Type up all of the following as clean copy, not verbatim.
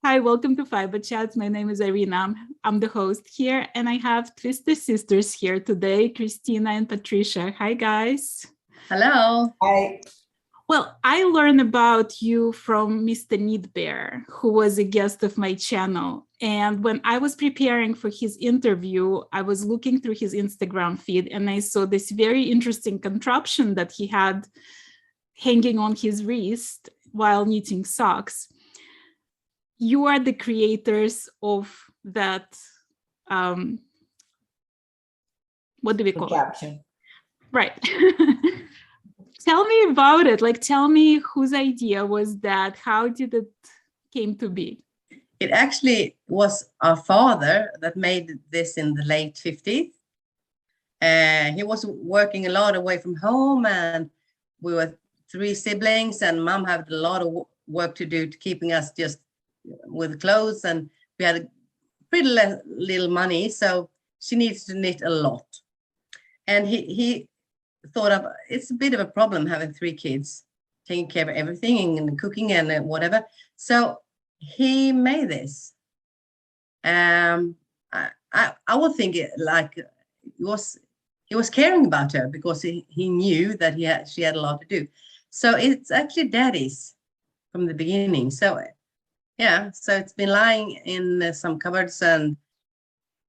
Hi, welcome to Fiberchats. My name is Irina. I'm the host here, and I have Twizztersizzters here today, Christina and Patricia. Hi, guys. Hello. Hi. Well, I learned about you from Mr. Knitbear, who was a guest of my channel. And when I was preparing for his interview, I was looking through his Instagram feed, and I saw this very interesting contraption that he had hanging on his wrist while knitting socks. You are the creators of that, what do we call Contraption. it? Right. Tell me about it. Like, tell me whose idea was that? How did it came to be? It actually was our father that made this in the late 50s. He was working a lot away from home, and we were 3 siblings, and mom had a lot of work to do to keeping us just with clothes, and we had pretty little money, so she needs to knit a lot. And he thought of, it's a bit of a problem having 3 kids, taking care of everything and cooking and whatever. So he made this. I would think it like he was caring about her, because he knew that she had a lot to do. So it's actually Daddy's from the beginning. So yeah, so it's been lying in some cupboards and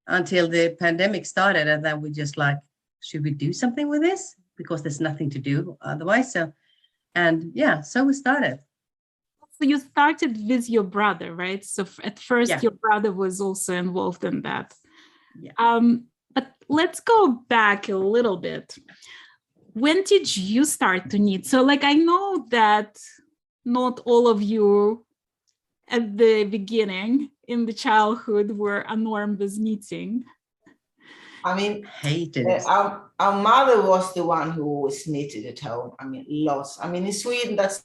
until the pandemic started, and then we just like, should we do something with this? Because there's nothing to do otherwise. So, and yeah, so we started. So you started with your brother, right? So at first, your brother was also involved in that. Yeah. But let's go back a little bit. When did you start to knit? So like, I know that not all of you at the beginning in the childhood were enormous with knitting. I mean, hated it. Our mother was the one who always knitted at home. I mean, lots. I mean, in Sweden, that's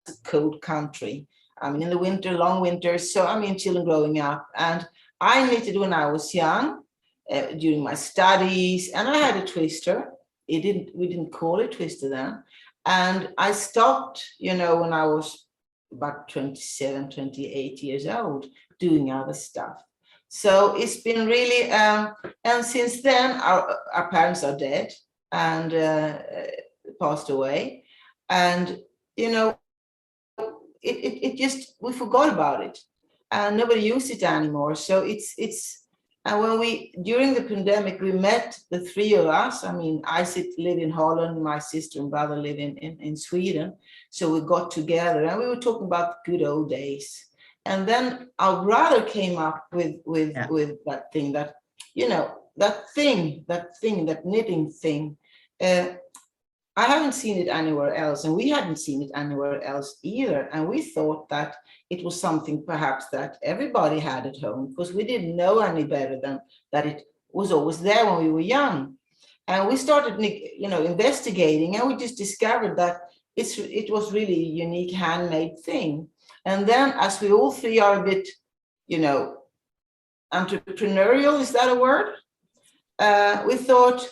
a cold country. I mean, in the winter, long winters. So, I mean, children growing up. And I knitted when I was young, during my studies. And I had a twister. We didn't call it twister then. And I stopped, you know, when I was about 27, 28 years old, doing other stuff. So it's been really, and since then, our parents are dead and passed away. And, you know, it just, we forgot about it and nobody used it anymore. So and when during the pandemic, we met, the 3 of us. I mean, I live in Holland, my sister and brother live in Sweden. So we got together and we were talking about the good old days. And then our brother came up with that thing, that, you know, that knitting thing. I haven't seen it anywhere else, and we hadn't seen it anywhere else either. And we thought that it was something perhaps that everybody had at home, because we didn't know any better than that it was always there when we were young. And we started, you know, investigating, and we just discovered that it was really a unique handmade thing. And then, as we all 3 are a bit, you know, entrepreneurial, is that a word? We thought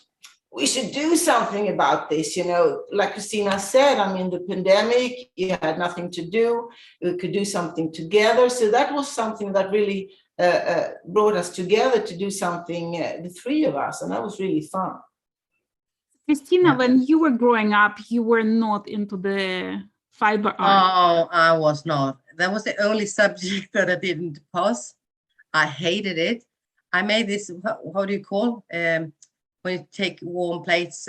we should do something about this, you know, like Christina said, I mean, the pandemic, you had nothing to do, we could do something together. So that was something that really brought us together to do something, the 3 of us, and that was really fun. Christina, when you were growing up, you were not into the fiber art. Oh, I was not. That was the only subject that I didn't pass. I hated it. I made this, how do you call, when you take warm plates,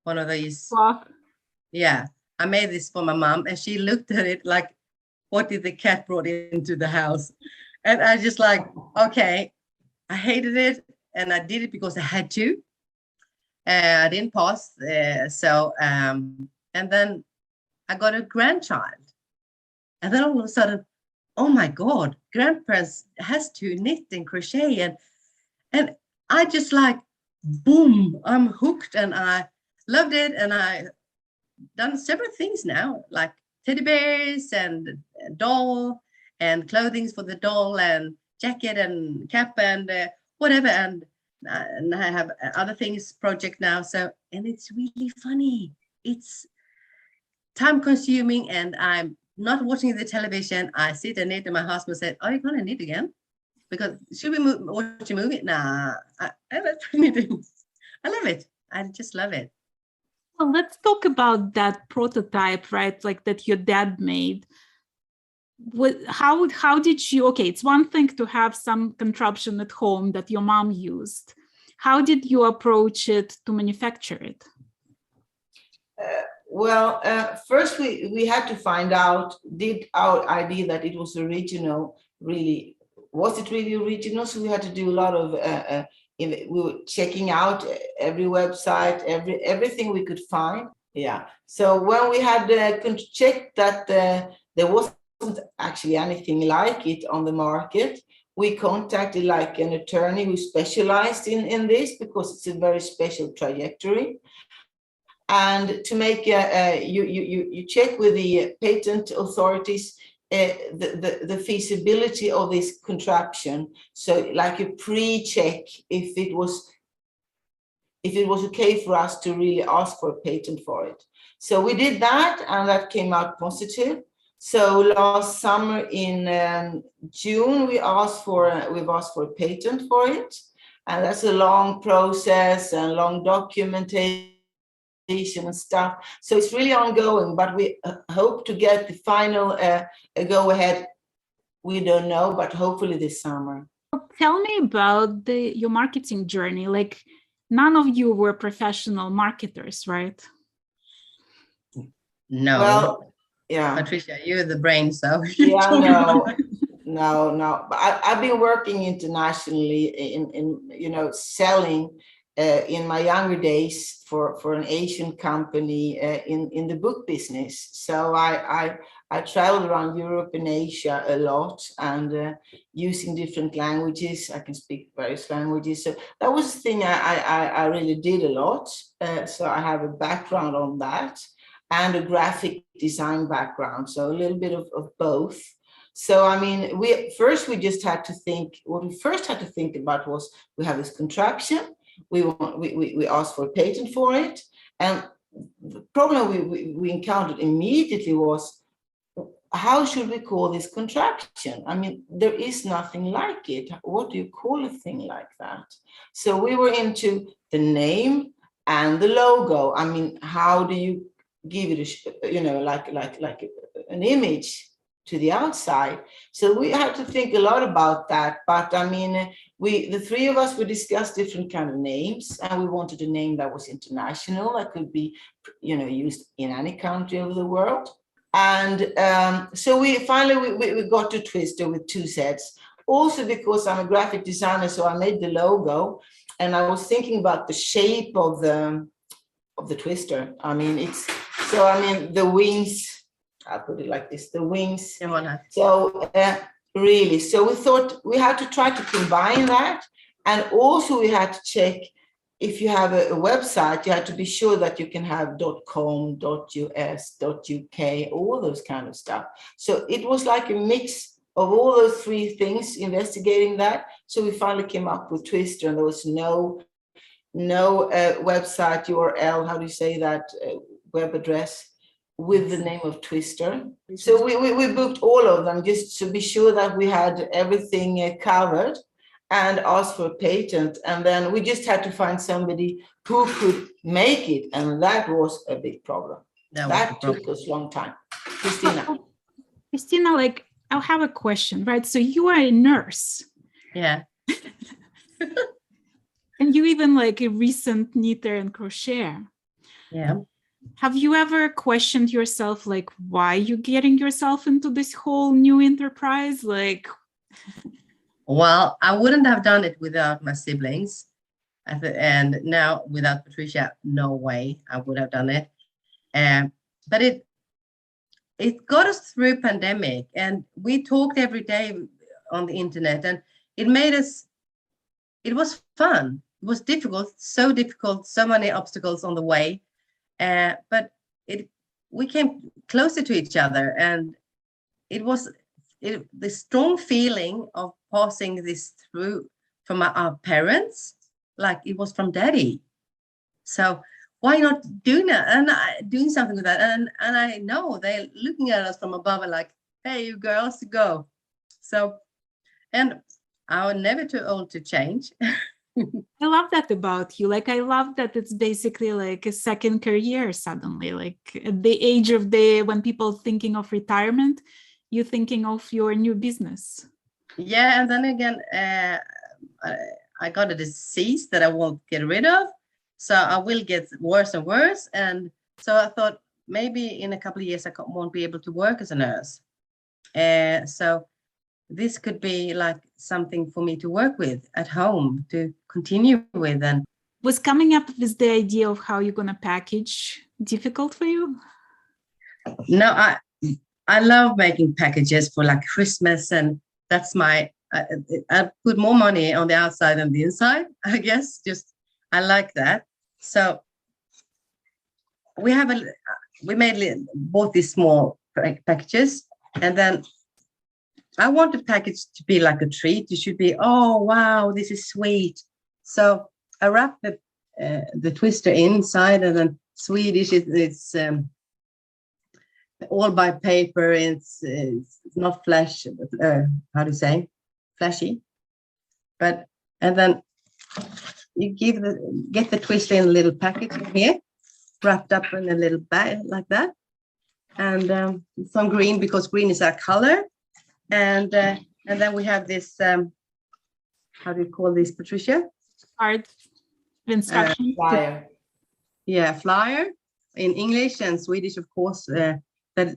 one of these. Cloth. Yeah, I made this for my mom, and she looked at it like, what did the cat brought into the house? And I just like, okay, I hated it, and I did it because I had to. I didn't pass, and then I got a grandchild, and then all of a sudden, oh my God, grandparents has to knit and crochet, and I just like, boom, I'm hooked, and I loved it, and I done several things now, like teddy bears and a doll and clothing for the doll and jacket and cap and whatever, and I have other things project now. So, and it's really funny. It's time consuming, and I'm not watching the television. I sit and knit, and my husband said, "Are you gonna knit again? Because should we watch a movie?" Nah, I love knitting. I love it. I just love it. Well, let's talk about that prototype, right? Like that your dad made. How did you, okay, it's one thing to have some contraption at home that your mom used. How did you approach it to manufacture it? First we had to find out, did our idea that it was original really, was it really original? So we had to do a lot of, we were checking out every website, everything we could find. Yeah. So when we had checked that there wasn't actually anything like it on the market, we contacted like an attorney who specialized in this, because it's a very special trajectory. And to make you check with the patent authorities the feasibility of this contraption. So like a pre-check if it was okay for us to really ask for a patent for it. So we did that, and that came out positive. So last summer in June, we've asked for a patent for it, and that's a long process and long documentation and stuff. So it's really ongoing, but we hope to get the final go ahead. We don't know, but hopefully this summer. Tell me about your marketing journey. Like, none of you were professional marketers, right? No. Well, yeah. Patricia, you're the brain, so. Yeah, no. But I've been working internationally in selling in my younger days for an Asian company in the book business. So I traveled around Europe and Asia a lot, and using different languages. I can speak various languages. So that was the thing I really did a lot. So I have a background on that, and a graphic design background. So a little bit of both. So, I mean, we first had to think about was, we have this contraption. We asked for a patent for it. And the problem we encountered immediately was, how should we call this contraption? I mean, there is nothing like it. What do you call a thing like that? So we were into the name and the logo. I mean, how do you give it like an image to the outside? So we had to think a lot about that. But I mean, the three of us, we discussed different kind of names, and we wanted a name that was international, that could be used in any country of the world. And so we finally we got to Twizzter with 2 sets, also because I'm a graphic designer. So I made the logo, and I was thinking about the shape of the Twizzter. I mean, the wings, I'll put it like this, the wings. So really, so we thought we had to try to combine that. And also we had to check, if you have a website, you had to be sure that you can have .com, .us, .uk, all those kind of stuff. So it was like a mix of all those 3 things, investigating that. So we finally came up with Twizzter, and there was no website URL, how do you say that, web address with the name of Twizzter. So we booked all of them just to be sure that we had everything covered, and asked for a patent. And then we just had to find somebody who could make it, and that was a big problem. That took us a long time. Christina, like, I'll have a question, right? So you are a nurse. Yeah. And you even like a recent knitter and crocheter. Yeah. Have you ever questioned yourself, like, why you getting yourself into this whole new enterprise? Like, well, I wouldn't have done it without my siblings. And now without Patricia, no way I would have done it. But it got us through pandemic, and we talked every day on the internet, and it was fun. It was difficult, so many obstacles on the way. But we came closer to each other, and it was the strong feeling of passing this through from our parents, like it was from daddy. So why not doing that and doing something with that? And I know they're looking at us from above and like, hey, you girls, go. So, and I'm never too old to change. I love that about you. Like, I love that it's basically like a second career suddenly. Like at the age of when people thinking of retirement, you're thinking of your new business. Yeah, and then again, I got a disease that I won't get rid of. So I will get worse and worse. And so I thought maybe in a couple of years, I won't be able to work as a nurse. So this could be like something for me to work with at home, to continue with. And was coming up with the idea of how you're going to package difficult for you? No, I love making packages for like Christmas, and that's I put more money on the outside than the inside, I guess. Just I like that. So we bought these small packages, and then I want the package to be like a treat. It should be, oh wow, this is sweet. So I wrap the twister inside, and then Swedish it's all by paper. It's not flashy. How do you say? Flashy. And then you get the twister in a little package here, wrapped up in a little bag like that, and some green because green is our color. And then we have this, how do you call this, Patricia? Art instruction. Flyer. Yeah, flyer in English and Swedish, of course, that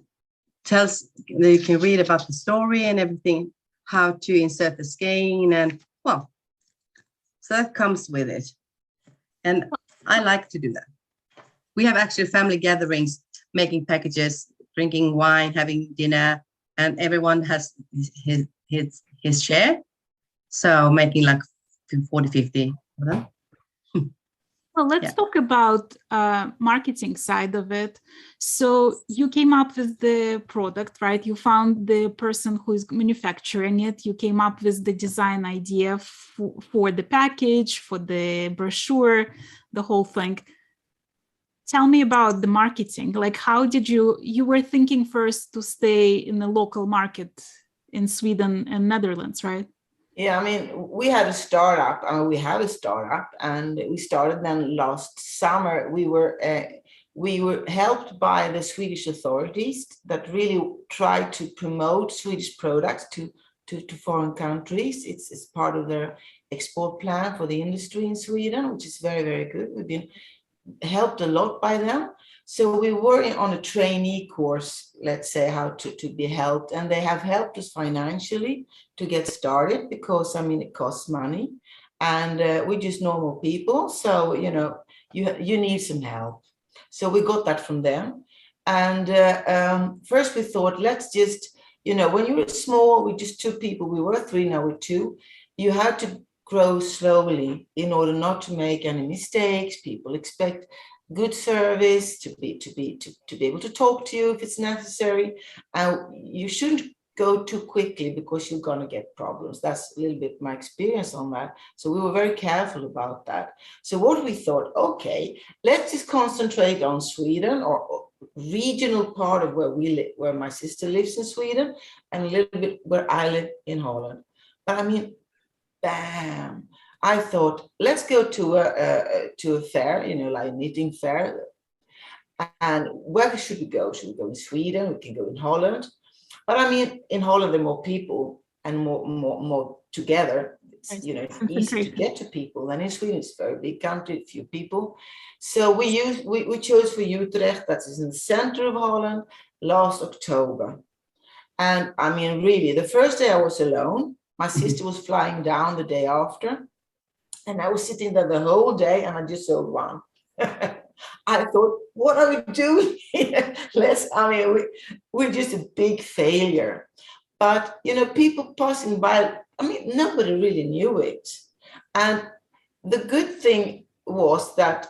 tells, you can read about the story and everything, how to insert the skein, and well, so that comes with it. And I like to do that. We have actually family gatherings, making packages, drinking wine, having dinner, and everyone has his share. So making like 40, 50 of them. Well, let's talk about marketing side of it. So you came up with the product, right? You found the person who is manufacturing it. You came up with the design idea for the package, for the brochure, the whole thing. Tell me about the marketing. Like, how did you were thinking first to stay in the local market in Sweden and Netherlands, right? Yeah, I mean, we had a startup. We have a startup, and we started then last summer. We were helped by the Swedish authorities that really try to promote Swedish products to foreign countries. It's part of their export plan for the industry in Sweden, which is very, very good. We've been helped a lot by them. So we were on a trainee course, let's say, how to be helped, and they have helped us financially to get started, because I mean it costs money, and we're just normal people, so you know you need some help. So we got that from them, and first we thought, let's just, you know, when you were small, we're just two people. We were three, now we're two. You had to grow slowly in order not to make any mistakes. People expect good service, to be able to talk to you if it's necessary. You shouldn't go too quickly, because you're going to get problems. That's a little bit my experience on that. So we were very careful about that. So what we thought, okay, let's just concentrate on Sweden, or regional part of where we live, where my sister lives in Sweden, and a little bit where I live in Holland. But I mean, bam, I thought, let's go to a fair, you know, like a knitting fair. And where should we go? Should we go in Sweden? We can go in Holland. But I mean, in Holland, there are more people and more together. It's, you know, it's easy to get to people. And in Sweden, it's a very big country, few people. So we chose for Utrecht, that is in the center of Holland, last October. And I mean, really, the first day I was alone. My sister was flying down the day after, and I was sitting there the whole day, and I just sold one. I thought, what are we doing here? We're just a big failure. But, you know, people passing by, I mean, nobody really knew it. And the good thing was that,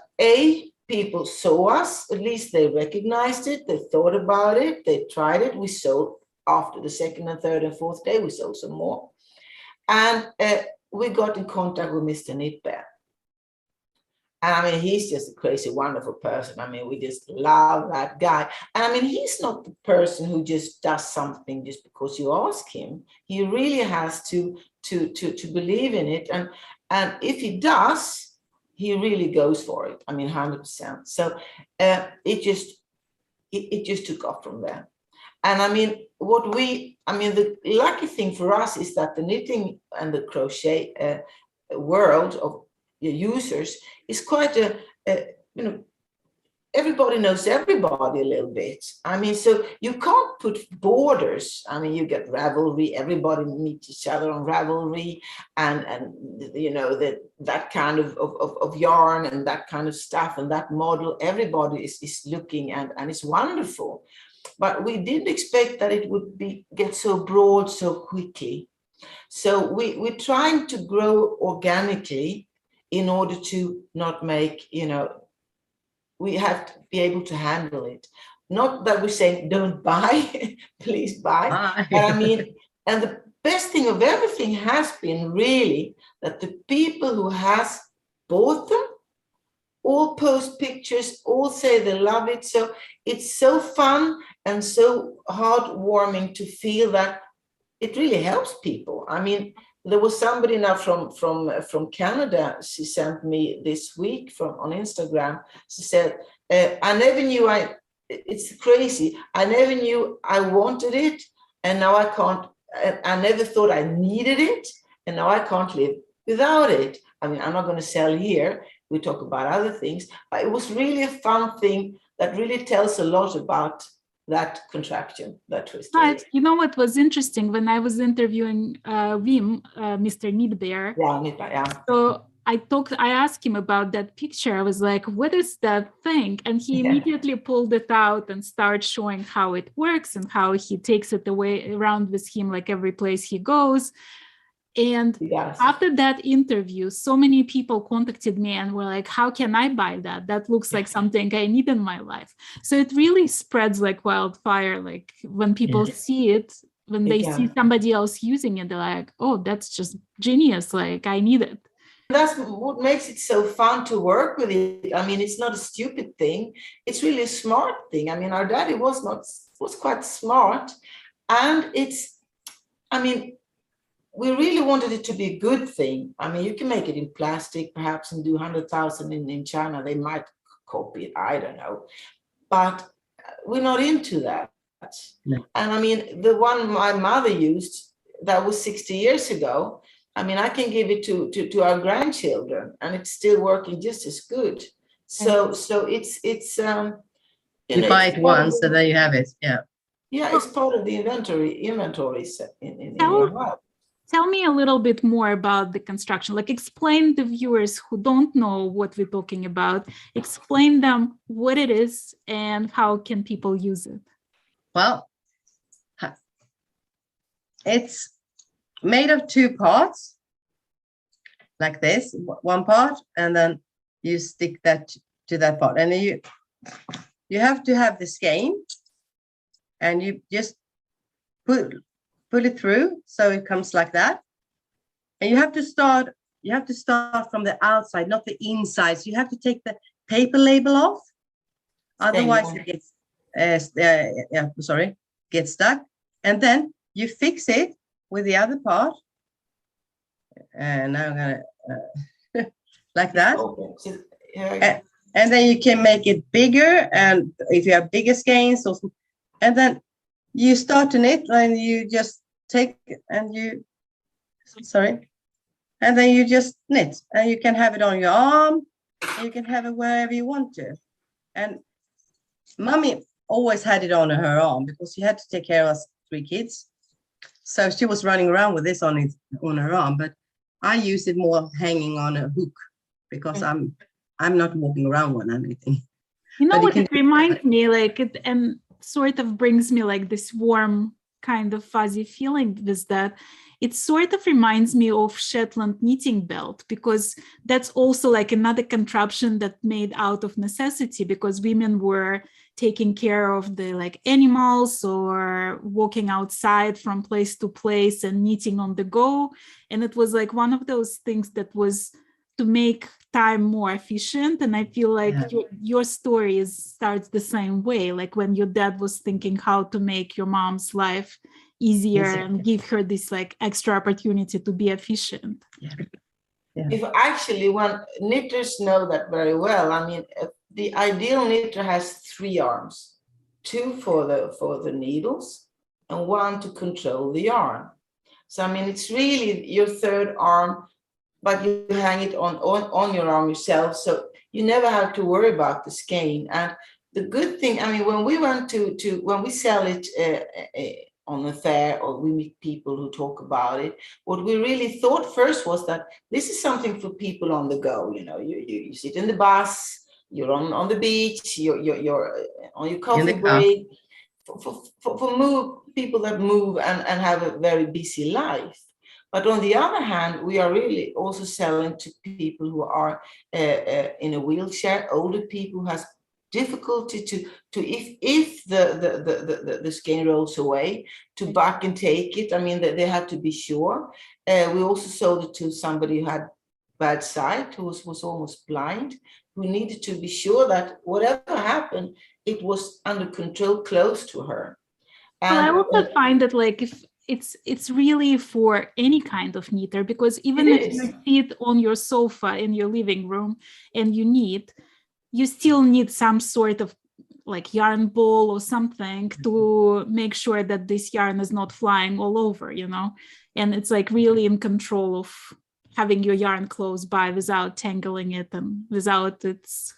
people saw us, at least they recognized it, they thought about it, they tried it. We sold after the second and third and fourth day, we sold some more. And we got in contact with Mr. Knitbear. And I mean, he's just a crazy, wonderful person. I mean, we just love that guy. And I mean, he's not the person who just does something just because you ask him. He really has to believe in it. And if he does, he really goes for it. I mean, 100%. So it just took off from there. And I mean, the lucky thing for us is that the knitting and the crochet world of users is quite everybody knows everybody a little bit. I mean, so you can't put borders. I mean, you get Ravelry, everybody meets each other on Ravelry, and that kind of yarn and that kind of stuff and that model, everybody is looking and it's wonderful. But we didn't expect that it would get so broad so quickly. So we're trying to grow organically in order to not make, we have to be able to handle it. Not that we're saying don't buy, please buy. But I mean, and the best thing of everything has been really that the people who has bought them all post pictures, all say they love it. So it's so fun and so heartwarming to feel that it really helps people. I mean, there was somebody now from Canada. She sent me this week on Instagram. She said, I never knew it's crazy. I never knew I wanted it. And now I can't, I never thought I needed it. And now I can't live without it. I mean, I'm not going to sell here. We talk about other things, but it was really a fun thing that really tells a lot about that contraction, that twist. Right. You know what was interesting when I was interviewing Wim, Mr. Knitbear. Yeah. So I asked him about that picture. I was like, what is that thing? And he immediately pulled it out and started showing how it works and how he takes it away around with him, like every place he goes. And after that interview, so many people contacted me and were like, how can I buy that? That looks like something I need in my life. So it really spreads like wildfire. Like when people see it, when they see somebody else using it, they're like, oh, that's just genius. Like I need it. That's what makes it so fun to work with it. I mean, it's not a stupid thing. It's really a smart thing. I mean, our daddy was quite smart. And we really wanted it to be a good thing. I mean, you can make it in plastic, perhaps, and do 100,000 in China. They might copy it, I don't know. But we're not into that. No. And I mean, the one my mother used, that was 60 years ago. I mean, I can give it to our grandchildren, and it's still working just as good. So it's you buy it once, and then you have it. Yeah. Yeah, it's part of the inventory set in your house. Tell me a little bit more about the construction. Like explain the viewers who don't know what we're talking about, explain them what it is and how can people use it. Well, it's made of two parts, like this, one part, and then you stick that to that part. And then you have to have the skein, and you just pull it through so it comes like that. And you have to start from the outside, not the inside. So you have to take the paper label off, otherwise it gets stuck. And then you fix it with the other part. And now I'm gonna like that. And then you can make it bigger, and if you have bigger skeins, and then you start to knit, and you just take and then you just knit, and you can have it on your arm, and you can have it wherever you want to. And Mommy always had it on her arm because she had to take care of us 3 kids, so she was running around with this on her arm. But I use it more hanging on a hook because I'm not walking around when I'm knitting. You know what it reminds me, like it, and sort of brings me like this warm kind of fuzzy feeling with that. It sort of reminds me of Shetland knitting belt, because that's also like another contraption that made out of necessity, because women were taking care of the like animals or walking outside from place to place and knitting on the go. And it was like one of those things that was to make time more efficient. And I feel like your story starts the same way, like when your dad was thinking how to make your mom's life easier and give her this like extra opportunity to be efficient. If actually knitters know that very well. I mean, the ideal knitter has 3 arms, 2 for the needles and 1 to control the yarn. So I mean, it's really your 3rd arm, but you hang it on your arm yourself, so you never have to worry about the skein. And the good thing, I mean, when we went when we sell it on the fair, or we meet people who talk about it, what we really thought first was that this is something for people on the go. You know, you sit in the bus, you're on the beach, you're on your coffee break, for people that move and have a very busy life. But on the other hand, we are really also selling to people who are in a wheelchair, older people who has difficulty to if the skein rolls away, to back and take it. I mean, they have to be sure. We also sold it to somebody who had bad sight, who was almost blind, who needed to be sure that whatever happened, it was under control, close to her. And well, I also find that like if it's really for any kind of knitter, because even if you sit on your sofa in your living room and you knit, you still need some sort of like yarn ball or something to make sure that this yarn is not flying all over, you know, and it's like really in control of having your yarn close by without tangling it and without it's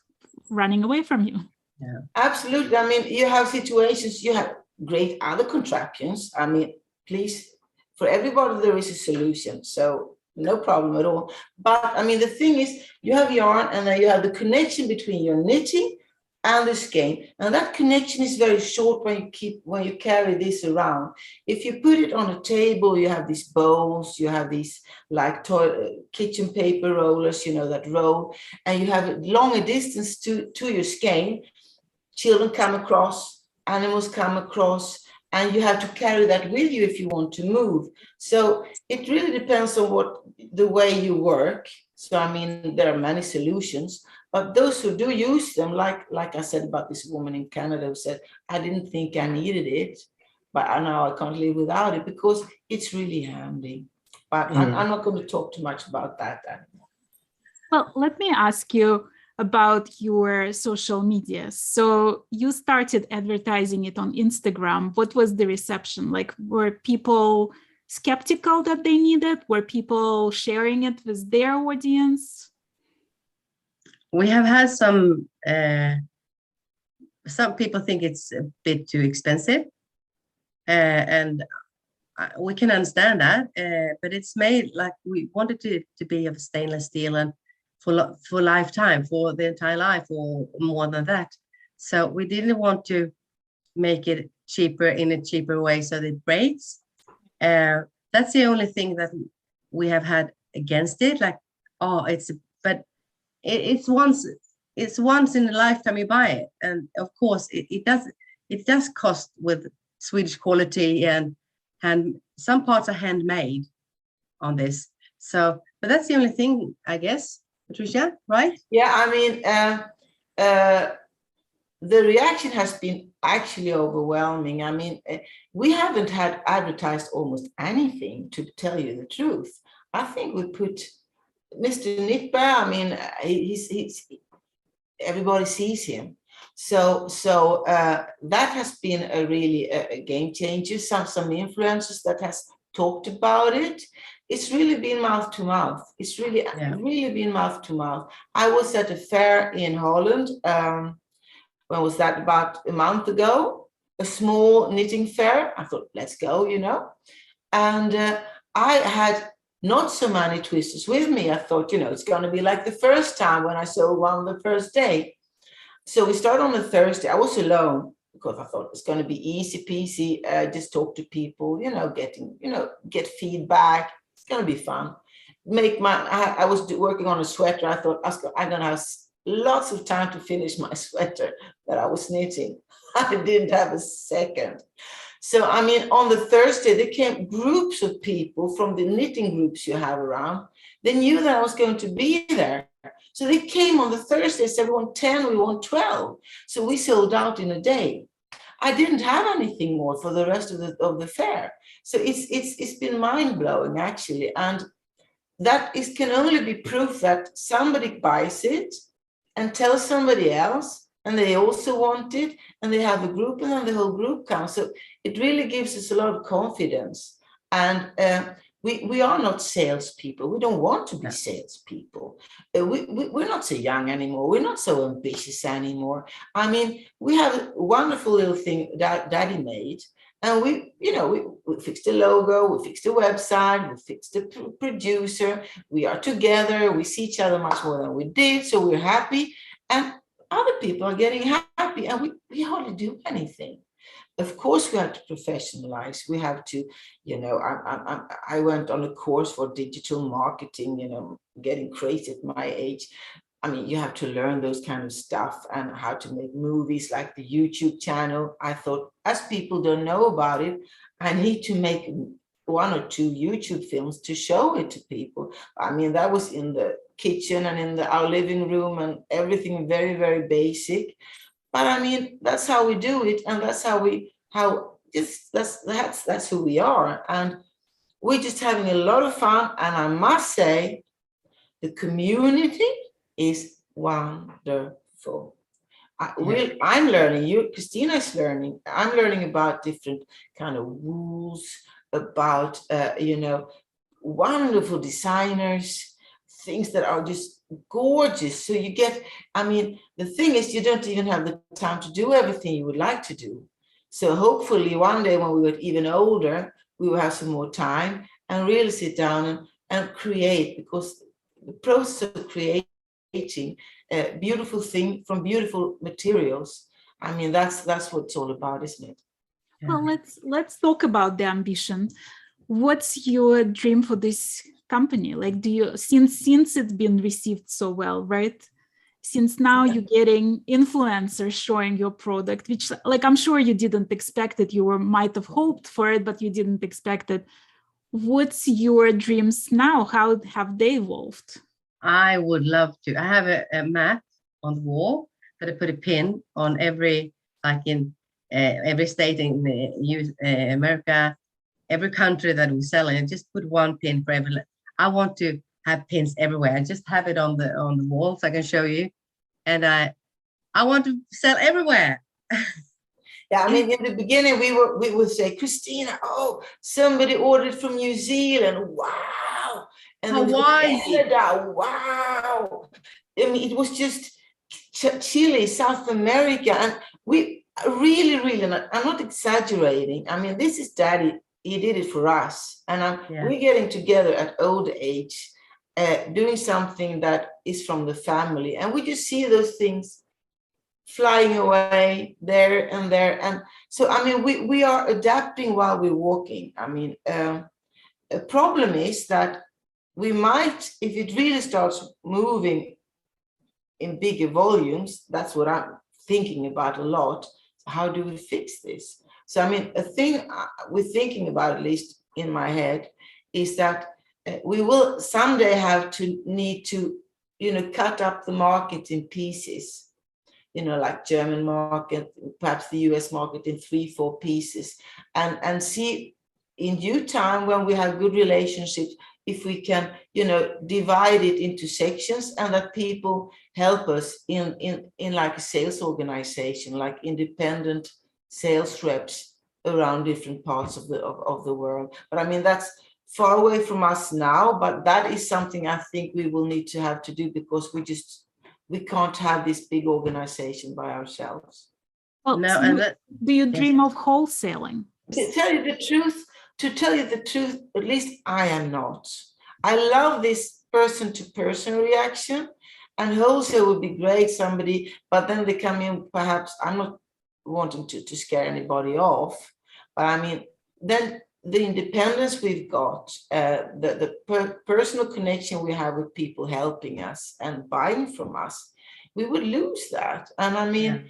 running away from you. Yeah, absolutely. I mean, you have situations, you have great other contraptions. I mean, please, for everybody there is a solution, so no problem at all. But I mean, the thing is, you have yarn and then you have the connection between your knitting and the skein, and that connection is very short when you carry this around. If you put it on a table, you have these bowls, you have these like kitchen paper rollers, you know, that roll, and you have a longer distance to your skein. Children come across, animals come across, and you have to carry that with you if you want to move. So it really depends on the way you work. So I mean, there are many solutions, but those who do use them, like I said about this woman in Canada who said, I didn't think I needed it, but now I can't live without it because it's really handy. But I'm not going to talk too much about that anymore. Well, let me ask you about your social media. So you started advertising it on Instagram. What was the reception? Like, were people skeptical that they need it? Were people sharing it with their audience? We have had some people think it's a bit too expensive, and we can understand that, but it's made like we wanted it to be of stainless steel and for lifetime, for the entire life, or more than that. So we didn't want to make it cheaper in a cheaper way so that it breaks. That's the only thing that we have had against it. Like, it's once in a lifetime you buy it, and of course it does cost with Swedish quality, and some parts are handmade on this. So, but that's the only thing, I guess. Patricia, right? Yeah, I mean, the reaction has been actually overwhelming. I mean, we haven't had advertised almost anything, to tell you the truth. I think we put Mr. Knitbear, I mean, he's everybody sees him. So that has been a game changer. Some influencers that has talked about it. It's really been mouth to mouth. It's really been mouth to mouth. I was at a fair in Holland. When was that? About a month ago, a small knitting fair. I thought, let's go, you know. And I had not so many twisters with me. I thought, you know, it's going to be like the first time when I sold one the first day. So we started on a Thursday. I was alone because I thought it's going to be easy peasy. Just talk to people, you know, get feedback. It's going to be fun. I was working on a sweater. I thought I'm going to have lots of time to finish my sweater that I was knitting. I didn't have a second. So, I mean, on the Thursday, there came groups of people from the knitting groups you have around. They knew that I was going to be there. So they came on the Thursday, said, we want 10, we want 12. So we sold out in a day. I didn't have anything more for the rest of the fair. So it's been mind-blowing, actually. And that can only be proof that somebody buys it and tells somebody else, and they also want it, and they have a group, and then the whole group comes. So it really gives us a lot of confidence. And we are not salespeople. We don't want to be salespeople. We're not so young anymore. We're not so ambitious anymore. I mean, we have a wonderful little thing that Daddy made. And we fixed the logo, we fixed the website, we fixed the producer. We are together. We see each other much more than we did. So we're happy. And other people are getting happy. And we hardly do anything. Of course, we have to professionalize. We have to, I went on a course for digital marketing, getting crazy at my age. I mean, you have to learn those kind of stuff and how to make movies, like the YouTube channel. I thought, as people don't know about it, I need to make 1 or 2 YouTube films to show it to people. I mean, that was in the kitchen and in our living room and everything very, very basic. But I mean, that's how we do it. And that's that's who we are. And we're just having a lot of fun. And I must say, the community is wonderful. I'm learning, Christina is learning. I'm learning about different kind of rules, about, wonderful designers, things that are just gorgeous. So you get, I mean, the thing is, you don't even have the time to do everything you would like to do. So hopefully one day when we get even older, we will have some more time and really sit down and create, because the process of creating a beautiful thing from beautiful materials, I mean, that's what it's all about, isn't it? Well, let's talk about the ambition. What's your dream for this company? Like, do you, since it's been received so well, right? Since now you're getting influencers showing your product, which, like, I'm sure you didn't expect it. You might have hoped for it, but you didn't expect it. What's your dreams now? How have they evolved? I would love to. I have a map on the wall that I put a pin on every, like in every state in America, every country that we sell in. Just put one pin for every. I want to have pins everywhere. I just have it on the wall so I can show you. And I want to sell everywhere. Yeah, I mean, in the beginning, we would say, Christina, oh, somebody ordered from New Zealand. Wow. And Hawaii. Canada, wow. I mean, it was just Chile, South America. And we really, I'm not exaggerating. I mean, this is Daddy. He did it for us. And we're getting together at old age, doing something that is from the family. And we just see those things flying away there and there. And so, I mean, we are adapting while we're walking. I mean, a problem is that we might, if it really starts moving in bigger volumes, that's what I'm thinking about a lot. How do we fix this? So, I mean, a thing we're thinking about, at least in my head, is that we will someday need to, cut up the market in pieces, like German market, perhaps the US market in 3-4 pieces, and see in due time, when we have good relationships, if we can, divide it into sections, and that people help us in like a sales organization, like independent sales reps around different parts of the world. But I mean, that's far away from us now, but that is something I think we will need to have to do, because we can't have this big organization by ourselves. Well, no, so do you dream of wholesaling? To tell you the truth, at least I am not. I love this person-to-person reaction, and wholesale would be great, somebody, but then they come in, perhaps, I'm not wanting to scare anybody off, but I mean, then the independence we've got, the personal connection we have with people helping us and buying from us, we would lose that. And I mean,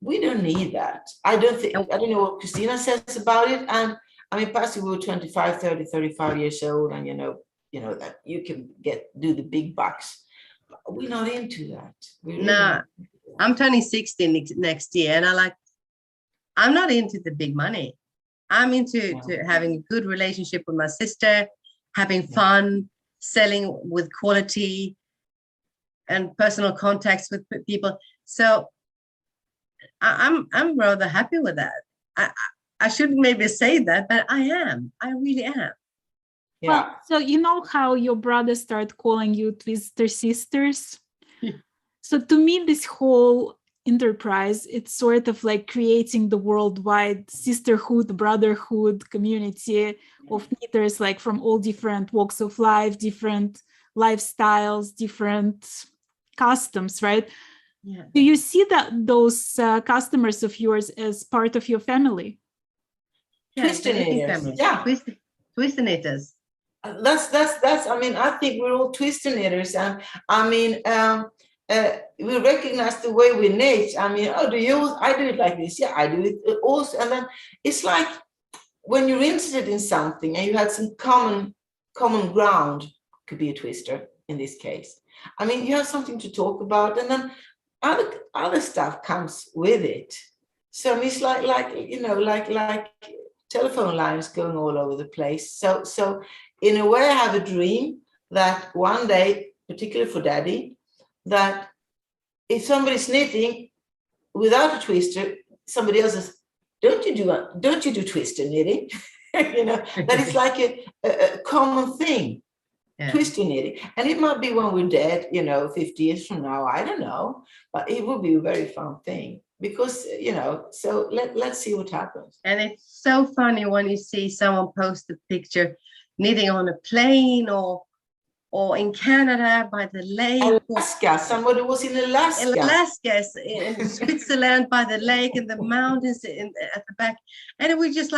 we don't need that. I don't know what Christina says about it. And I mean, perhaps we were 25, 30, 35 years old, and you know that you can do the big bucks. we're not into that. No, I'm turning 60 next year, and I'm not into the big money. I'm into having a good relationship with my sister, having fun, selling with quality, and personal contacts with people. So I'm rather happy with that. I shouldn't maybe say that, but I am. I really am. Yeah. Well, so you know how your brother started calling you Twizztersizzters? So to me, this whole enterprise, it's sort of like creating the worldwide sisterhood, brotherhood community of knitters, like from all different walks of life, different lifestyles, different customs, right? Yeah. Do you see that those customers of yours as part of your family? Twizztersizzters. Yeah. Twizztersizzters. That's. I mean, I think we're all Twizztersizzters, and I mean, we recognize the way we knit. I mean, oh, I do it like this. Yeah, I do it also. And then it's like when you're interested in something and you had some common ground, could be a twister in this case. I mean, you have something to talk about, and then other stuff comes with it. So I mean, it's like you know, like telephone lines going all over the place. So in a way, I have a dream that one day, particularly for Daddy, that if somebody's knitting without a twister, somebody else says, don't you do twister knitting? You know, that is like a common thing. Yeah. Twister knitting. And it might be when we're dead, you know, 50 years from now, I don't know, but it would be a very fun thing because, you know, so let's see what happens. And it's so funny when you see someone post a picture knitting on a plane or in Canada by the lake. Alaska, somebody was in Alaska. Alaska, in Switzerland by the lake and the mountains at the back. And we just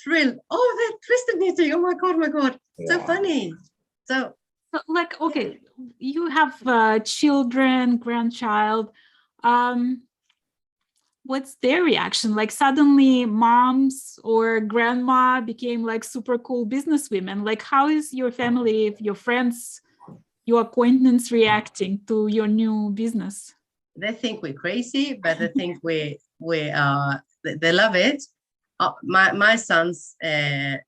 thrilled. Oh, that twister knitting. Oh my God. Yeah. So funny. So like, okay, you have children, grandchild. What's their reaction? Like suddenly moms or grandma became like super cool businesswomen. Like how is your family, your friends, your acquaintance reacting to your new business? They think we're crazy, but they think they love it. My sons are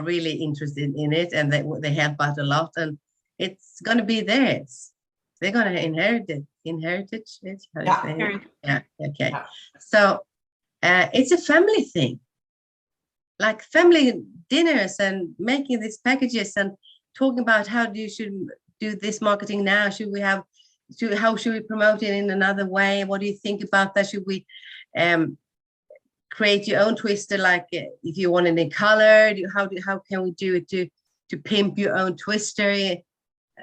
really interested in it, and they help out a lot, and it's going to be theirs. They're going to inherit it. Yeah. Okay. Yeah. So it's a family thing, like family dinners and making these packages and talking about how you should do this marketing now. How should we promote it in another way? What do you think about that? Should we create your own twister? Like if you want it in color, how can we do it to pimp your own twister?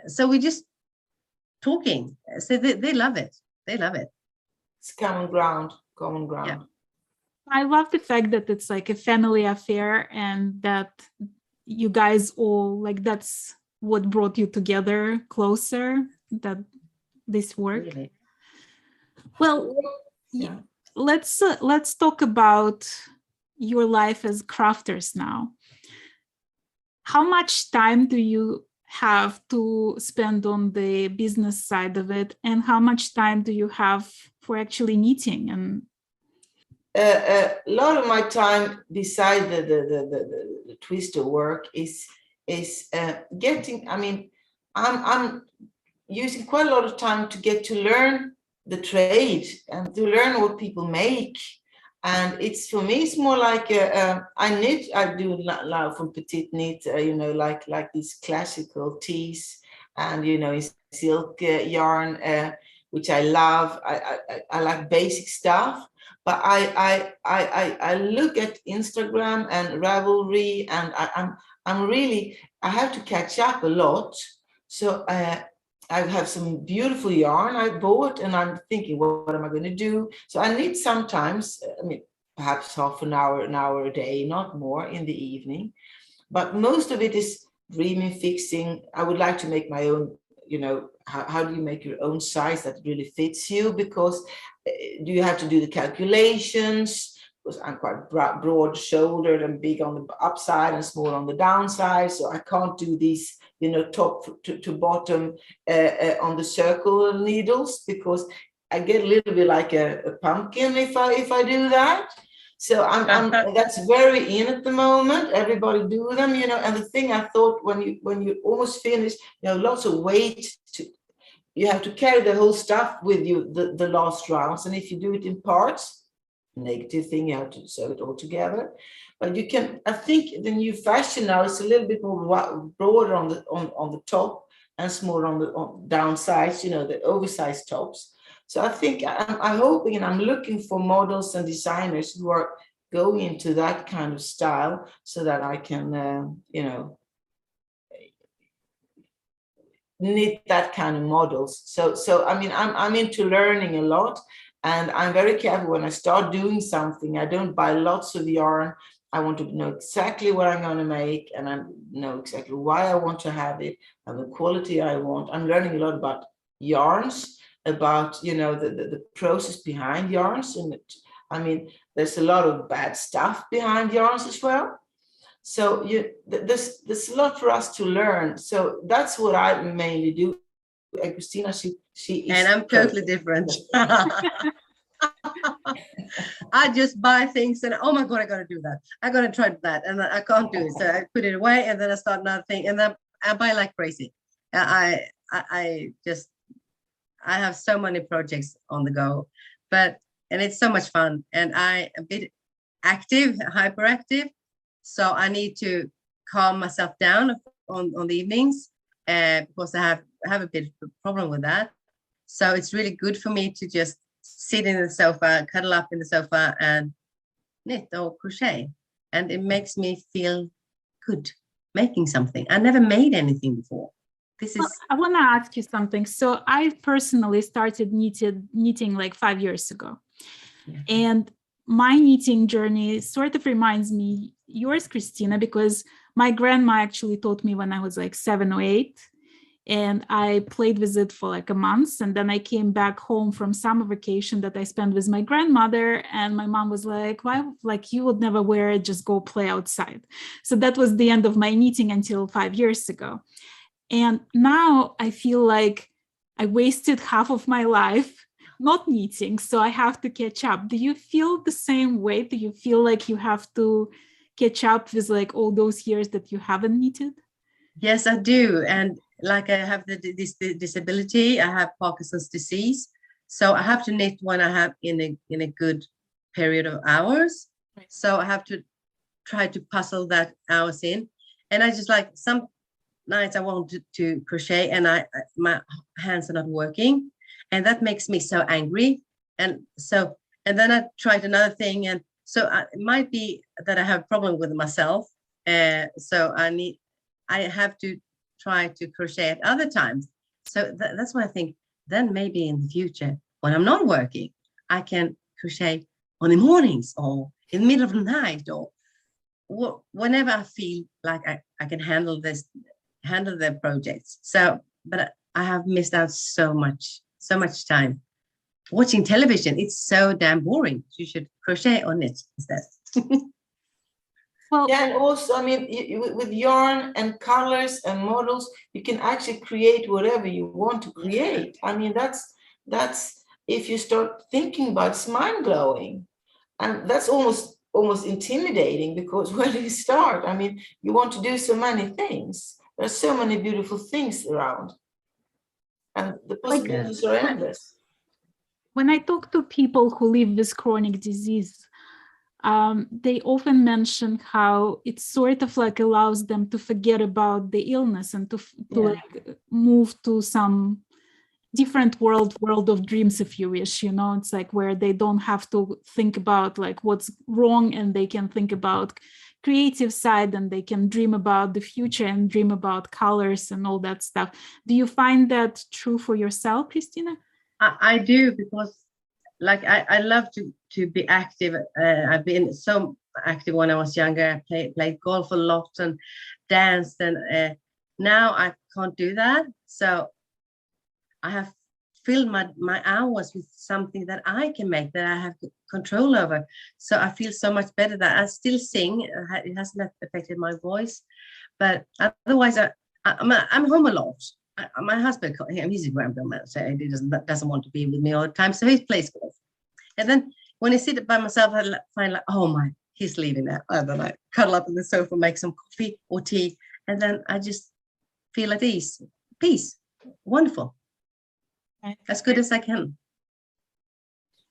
So we just talking. So they love it. They love it. It's common ground. Yeah. I love the fact that it's like a family affair and that you guys all like that's what brought you together closer, that this work. Really? Well, yeah. Let's talk about your life as crafters now. How much time do you have to spend on the business side of it, and how much time do you have for actually knitting? And a lot of my time beside the twister work is getting. I mean, I'm using quite a lot of time to get to learn the trade and to learn what people make. And it's for me, it's more like I do a lot from petite knit, you know, like these classical tees and, you know, silk yarn, which I love. I like basic stuff, but I look at Instagram and Ravelry, and I have to catch up a lot. So I have some beautiful yarn I bought, and I'm thinking, what am I going to do? So I need sometimes, I mean, perhaps half an hour a day, not more, in the evening. But most of it is reaming, fixing. I would like to make my own, you know, how do you make your own size that really fits you? Because do you have to do the calculations? Because I'm quite broad shouldered and big on the upside and small on the downside. So I can't do these top to bottom on the circle needles, because I get a little bit like a pumpkin if I do that. So I'm that's very in at the moment. Everybody do them, And the thing I thought when you almost finish, lots of weight you have to carry the whole stuff with you the last rounds, and if you do it in parts, negative thing, you have to sew it all together. But you can, I think the new fashion now is a little bit more broader on the top and smaller on the downsides, the oversized tops. So I think I'm hoping and I'm looking for models and designers who are going into that kind of style, so that I can, knit that kind of models. So I mean, I'm into learning a lot, and I'm very careful when I start doing something. I don't buy lots of yarn. I want to know exactly what I'm going to make, and I know exactly why I want to have it and the quality I want. I'm learning a lot about yarns, about the process behind yarns, and I mean, there's a lot of bad stuff behind yarns as well. So there's a lot for us to learn. So that's what I mainly do. And Christina, she is. And I'm totally different. I just buy things and oh my God, I gotta do that. I gotta try that, and I can't do it. So I put it away, and then I start another thing, and then I buy like crazy. I have so many projects on the go, and it's so much fun, and I'm a bit active, hyperactive. So I need to calm myself down on the evenings, because I have a bit of a problem with that. So it's really good for me to just sit in the sofa, cuddle up in the sofa, and knit or crochet. And it makes me feel good making something. I never made anything before. I want to ask you something. So I personally started knitting like 5 years ago. Yeah. And my knitting journey sort of reminds me yours, Christina, because my grandma actually taught me when I was like 7 or 8, and I played with it for like a month, and then I came back home from summer vacation that I spent with my grandmother, and my mom was like, why, like, you would never wear it, just go play outside. So that was the end of my knitting until 5 years ago. And now I feel like I wasted half of my life not knitting, so I have to catch up. Do you feel the same way? Do you feel like you have to catch up with like all those years that you haven't knitted? Yes, I do. And like I have this disability, I have Parkinson's disease, so I have to knit when I have in a good period of hours. Right. So I have to try to puzzle that hours in, and I just like some nights I want to crochet and my hands are not working. And that makes me so angry. And then I tried another thing. And so it might be that I have a problem with myself. So I have to try to crochet at other times. So that's why I think then maybe in the future, when I'm not working, I can crochet on the mornings or in the middle of the night, or whenever I feel like I can handle the projects. So, but I have missed out so much time watching television. It's so damn boring. You should crochet on it instead. Well, yeah, and also, I mean, with yarn and colors and models, you can actually create whatever you want to create. I mean, that's if you start thinking about it, it's mind-blowing, and that's almost intimidating, because where do you start? I mean, you want to do so many things. There's so many beautiful things around, and the possibilities are endless. When I talk to people who live with chronic disease, they often mention how it sort of like allows them to forget about the illness and to like move to some different world of dreams, if you wish. It's like where they don't have to think about like what's wrong, and they can think about creative side, and they can dream about the future and dream about colors and all that stuff. Do you find that true for yourself, Christina? I do, because like I love to be active. I've been so active when I was younger. I played golf a lot and danced, and now I can't do that. So I have filled my hours with something that I can make, that I have control over. So I feel so much better that I still sing. It hasn't affected my voice, but otherwise I'm home a lot. My husband, he's a grandpa, so he doesn't want to be with me all the time, so he plays golf. And then when I sit by myself, I find like, oh my, he's leaving now. And then I cuddle up on the sofa, make some coffee or tea, and then I just feel at ease, peace, wonderful, as good as I can.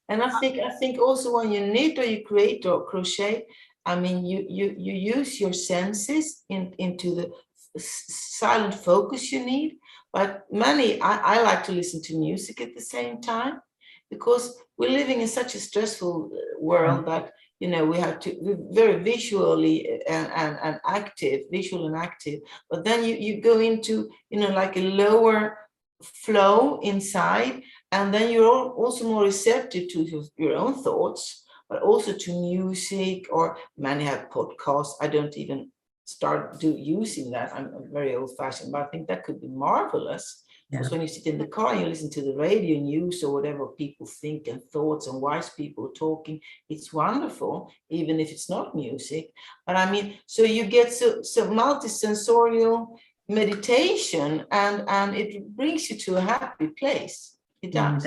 And I think also when you knit or you create or crochet, I mean, you use your senses into the silent focus you need. But I like to listen to music at the same time, because we're living in such a stressful world that, you know, we have to be very visually and active, visual and active. But then you go into, you know, like a lower flow inside, and then you're also more receptive to your own thoughts, but also to music, or many have podcasts. I don't even start using that. I'm very old-fashioned, but I think that could be marvelous. Because when you sit in the car and you listen to the radio news or whatever people think and thoughts and wise people talking, it's wonderful, even if it's not music. But I mean, so you get so multisensorial meditation, and it brings you to a happy place. It does.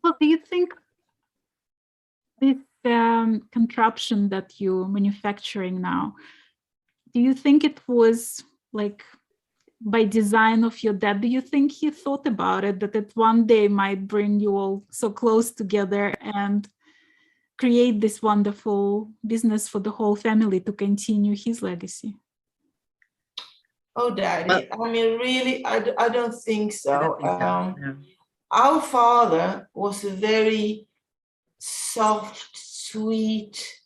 Well, do you think this contraption that you're manufacturing now, do you think it was like by design of your dad? Do you think he thought about it, that it one day might bring you all so close together and create this wonderful business for the whole family to continue his legacy? Oh, Daddy, I mean, really, I don't think so. Our father was a very soft, sweet,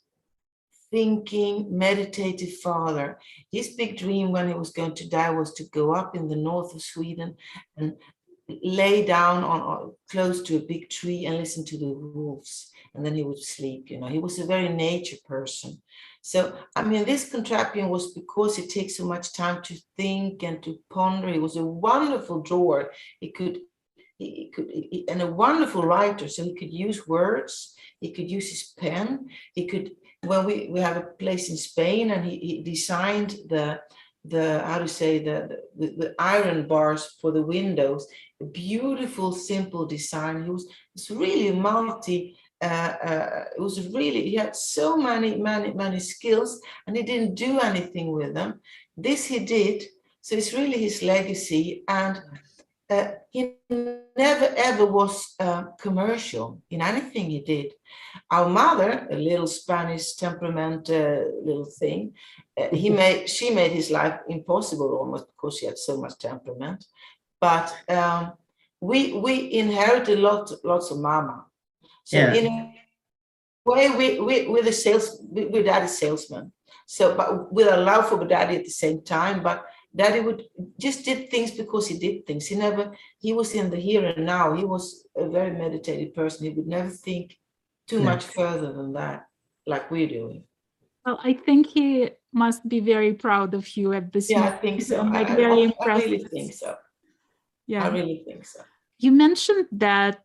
thinking, meditative father. His big dream when he was going to die was to go up in the north of Sweden and lay down on close to a big tree and listen to the wolves, and then he would sleep. You know, he was a very nature person. So I mean, this contraption was because it takes so much time to think and to ponder. He was a wonderful drawer. He could and a wonderful writer, so he could use words, he could use his pen, he could, when we have a place in Spain, and he designed the how to say the iron bars for the windows, a beautiful simple design. It's really it was really, he had so many skills, and he didn't do anything with them. This he did, so it's really his legacy. And he never ever was commercial in anything he did. Our mother, a little Spanish temperament little thing, she made his life impossible almost, because she had so much temperament. But we inherited lots of mama. So in a way, we're daddy's salesman. So, but with a love for daddy at the same time. But Daddy just did things because he did things. He was in the here and now. He was a very meditative person. He would never think too much further than that, like we're doing. Well, I think he must be very proud of you at this moment. I think so. Like, I really think so. Yeah, I really think so. You mentioned that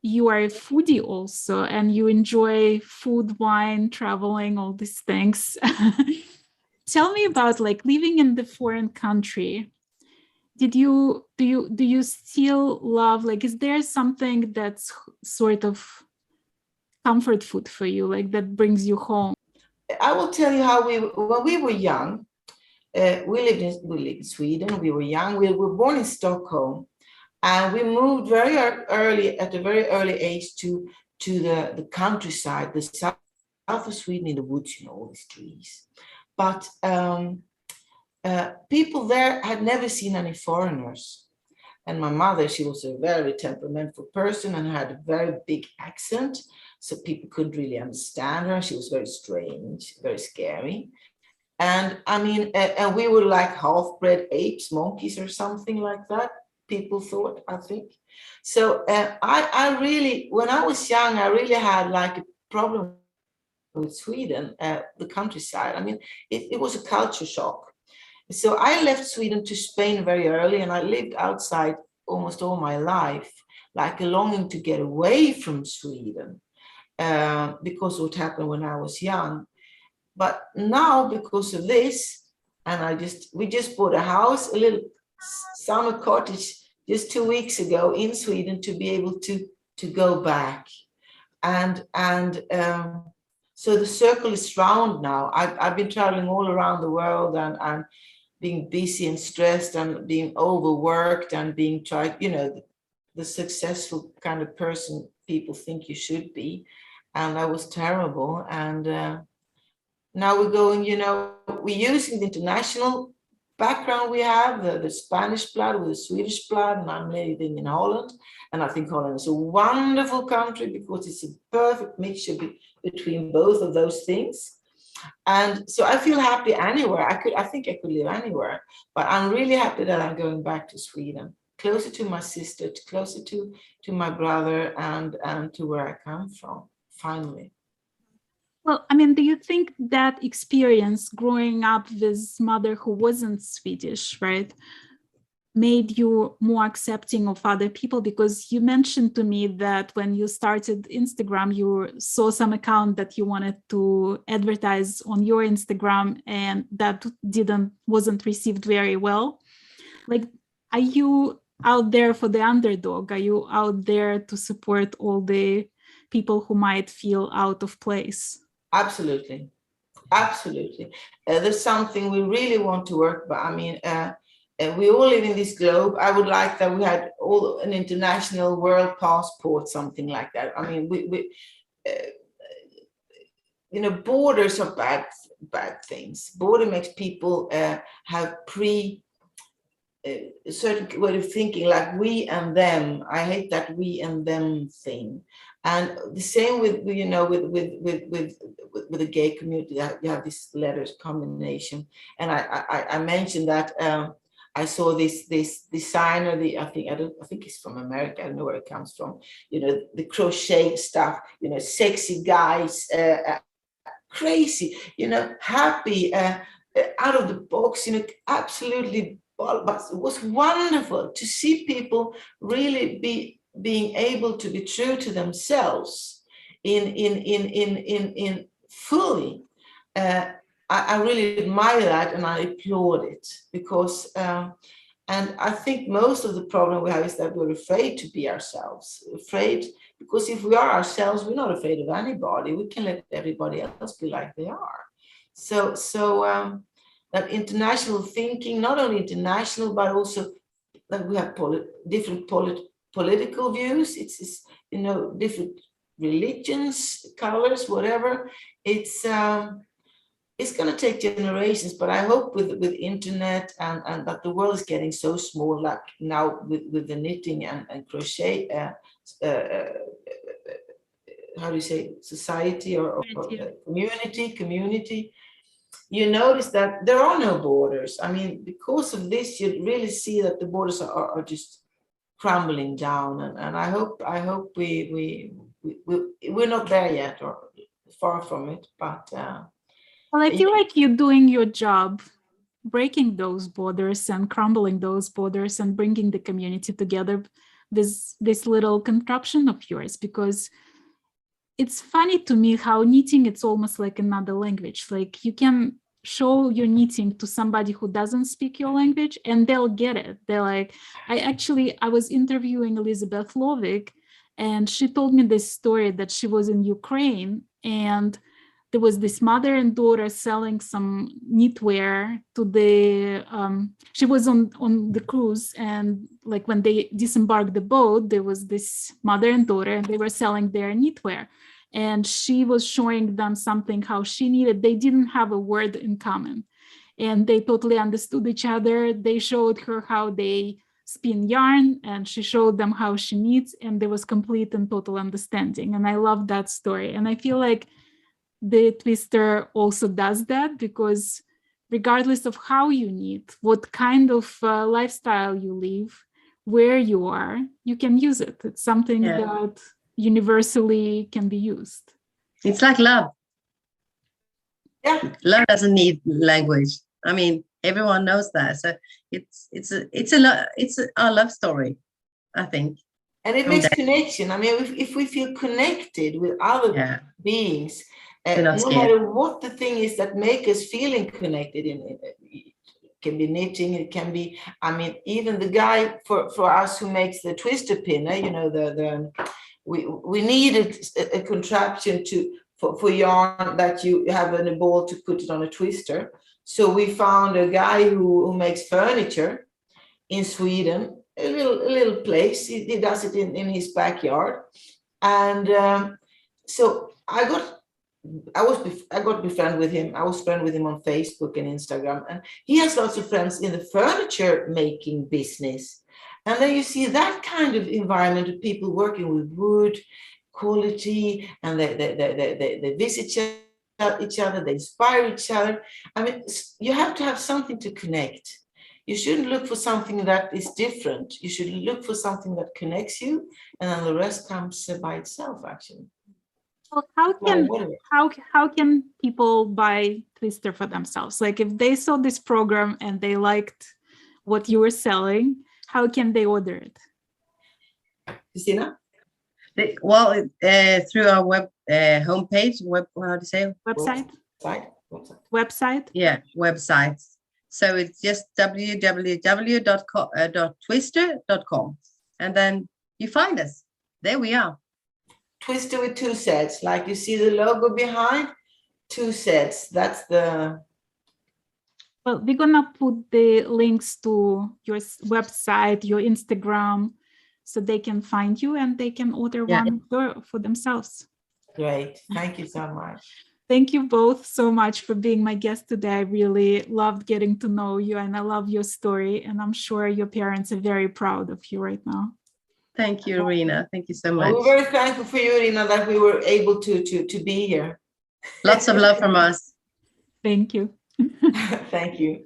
you are a foodie also, and you enjoy food, wine, traveling, all these things. Tell me about, like, living in the foreign country. Do you still love, like, is there something that's sort of comfort food for you, like that brings you home? I will tell you how when we were young, we lived in Sweden. We were young. We were born in Stockholm, and we moved very early, at a very early age, to the countryside, the south of Sweden, in the woods, you know, all these trees. But people there had never seen any foreigners. And my mother, she was a very temperamental person and had a very big accent. So people couldn't really understand her. She was very strange, very scary. And I mean, and we were like half-bred apes, monkeys or something like that, people thought, I think. So I really, when I was young, I really had like a problem with Sweden, the countryside. I mean, it was a culture shock. So I left Sweden to Spain very early, and I lived outside almost all my life, like a longing to get away from Sweden, because of what happened when I was young. But now, because of this, And we just bought a house, a little summer cottage, just 2 weeks ago in Sweden, to be able to go back. And so the circle is round now. I've been traveling all around the world and being busy and stressed and being overworked and being tried, the successful kind of person people think you should be. And that was terrible. And now we're going, we're using the international background we have, the Spanish blood with the Swedish blood, and I'm living in Holland. And I think Holland is a wonderful country because it's a perfect mixture between both of those things. And so I feel happy anywhere. I think I could live anywhere, but I'm really happy that I'm going back to Sweden, closer to my sister, closer to my brother, and to where I come from, finally. Well, I mean, do you think that experience growing up with mother who wasn't Swedish, right, made you more accepting of other people? Because you mentioned to me that when you started Instagram, you saw some account that you wanted to advertise on your Instagram, and that wasn't received very well. Like, are you out there for the underdog? Are you out there to support all the people who might feel out of place? Absolutely. There's something we really want to work, but I mean, we all live in this globe. I would like that we had all an international world passport, something like that. I mean, borders are bad things. Border makes people have a certain way of thinking, like we and them. I hate that we and them thing. And the same with the gay community. You have this letters combination. And I mentioned that I saw this designer. I think he's from America. I don't know where it comes from. The crochet stuff. Sexy guys, crazy. Happy, out of the box. Absolutely. But it was wonderful to see people really being able to be true to themselves in fully. I really admire that, and I applaud it, because and I think most of the problem we have is that we're afraid to be ourselves. Because if we are ourselves, we're not afraid of anybody. We can let everybody else be like they are. So that international thinking, not only international, but also that we have different political views. It's different religions, colors, whatever. It's going to take generations, but I hope with internet and that the world is getting so small, like now with the knitting and crochet, how do you say, society or community. You notice that there are no borders. I mean, because of this, you really see that the borders are just crumbling down. And I hope we're not there yet, or far from it. But well, I feel like you're doing your job, breaking those borders and crumbling those borders and bringing the community together with this little contraption of yours, because it's funny to me how knitting, it's almost like another language. Like, you can show your knitting to somebody who doesn't speak your language and they'll get it. They're like, I was interviewing Elizabeth Lovick, and she told me this story that she was in Ukraine, and there was this mother and daughter selling some knitwear to the, she was on the cruise, and like when they disembarked the boat, there was this mother and daughter, and they were selling their knitwear. And she was showing them something, how she needed, they didn't have a word in common. And they totally understood each other. They showed her how they spin yarn, and she showed them how she knits, and there was complete and total understanding. And I love that story. And I feel like the Twizzter also does that, because regardless of how you knit, what kind of lifestyle you live, where you are, you can use it. It's something that universally can be used. It's like love. Yeah, love doesn't need language. I mean, everyone knows that. So it's our love story, I think. And it makes connection. I mean, if we feel connected with other beings, no matter what the thing is that make us feeling connected can be knitting, it can be, I mean, even the guy for us who makes the twister pinner, you know, we needed a contraption for yarn that you have in a ball to put it on a twister. So we found a guy who makes furniture in Sweden, a little place. He does it in his backyard. And so I got befriended with him. I was friends with him on Facebook and Instagram, and he has lots of friends in the furniture making business. And then you see that kind of environment of people working with wood quality, and they visit each other, they inspire each other. I mean, you have to have something to connect. You shouldn't look for something that is different. You should look for something that connects you, and then the rest comes by itself, actually. Well, how can people buy Twister for themselves? Like if they saw this program and they liked what you were selling, how can they order it? Christina? Through our web homepage, how to say? Website? Website? Yeah, website. So it's just www.twister.com. And then you find us. There we are. Twister with 2 sets, like you see the logo behind, 2 sets. That's the... Well, we're gonna put the links to your website, your Instagram, so they can find you and they can order one for themselves. Great. Thank you so much. Thank you both so much for being my guest today. I really loved getting to know you, and I love your story, and I'm sure your parents are very proud of you right now. Thank you, Irina. Thank you so much. We're very thankful for you, Irina, that we were able to be here. Lots of love from us. Thank you. Thank you.